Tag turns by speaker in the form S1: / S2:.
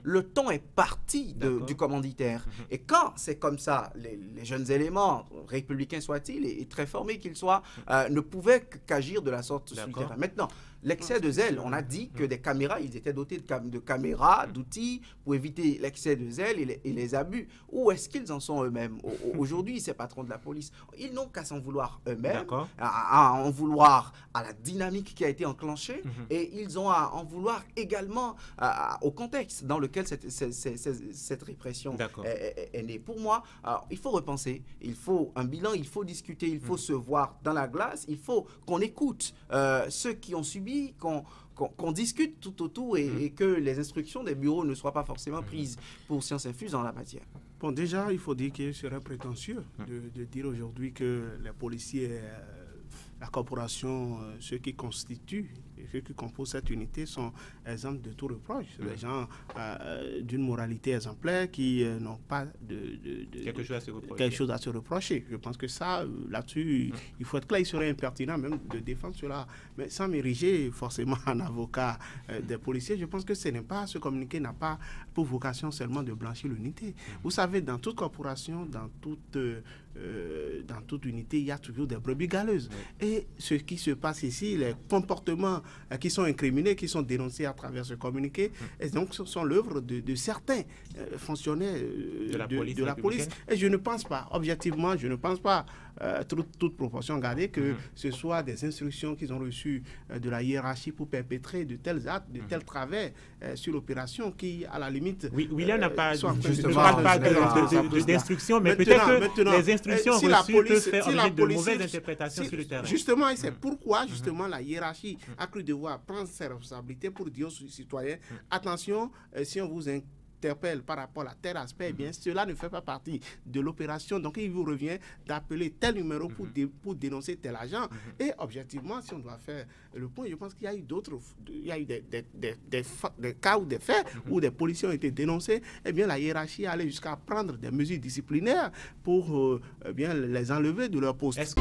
S1: Le ton est parti du commanditaire. Et quand c'est comme ça, les jeunes éléments, républicains soient-ils, et très formés qu'ils soient, ne pouvaient qu'agir de la sorte sur le terrain. Maintenant, l'excès de zèle, on a dit que des caméras, ils étaient dotés de caméras, d'outils pour éviter l'excès de zèle et les abus. Où est-ce qu'ils en sont eux-mêmes? Aujourd'hui, ces patrons de la police, ils n'ont qu'à s'en vouloir eux-mêmes, à en vouloir à la dynamique qui a été enclenchée, et ils ont à en vouloir également au contexte dans lequel cette répression est née. Pour moi, il faut repenser, il faut un bilan, il faut discuter, il faut se voir dans la glace, il faut qu'on écoute ceux qui ont subi, qu'on discute tout autour et que les instructions des bureaux ne soient pas forcément prises pour science infuse en la matière.
S2: Bon, déjà, il faut dire qu'il serait prétentieux de dire aujourd'hui que les policiers, la corporation, ceux qui constituent et ceux qui composent cette unité sont exempts de tout reproche. Les gens d'une moralité exemplaire qui n'ont pas quelque chose à se reprocher. Je pense que ça, là-dessus, il faut être clair. Il serait impertinent même de défendre cela. Mais sans m'ériger forcément en avocat des policiers, je pense que ce communiqué n'a pas pour vocation seulement de blanchir l'unité. Vous savez, dans toute corporation, dans toute unité, il y a toujours des brebis galeuses. Et ce qui se passe ici, les comportements qui sont incriminés, qui sont dénoncés à travers ce communiqué, et donc ce sont l'œuvre de certains fonctionnaires de la police. Et je ne pense pas, objectivement, je ne pense pas, toute proportion gardée, que ce soit des instructions qu'ils ont reçues de la hiérarchie pour perpétrer de tels actes, de tels travers sur l'opération qui, à la limite...
S3: Oui, William n'a pas... Je ne parle pas d'instructions, mais peut-être que les instructions reçues peuvent faire objet de mauvaises interprétations sur le terrain.
S2: Justement, et c'est pourquoi, justement, la hiérarchie a cru devoir prendre ses responsabilités pour dire aux citoyens, attention, si on vous interpelle par rapport à tel aspect, eh bien, cela ne fait pas partie de l'opération. Donc, il vous revient d'appeler tel numéro pour dénoncer tel agent. Et objectivement, si on doit faire le point, je pense qu'il y a eu des cas ou des faits où des policiers ont été dénoncés. Eh bien, la hiérarchie allait jusqu'à prendre des mesures disciplinaires pour bien les enlever de leur poste.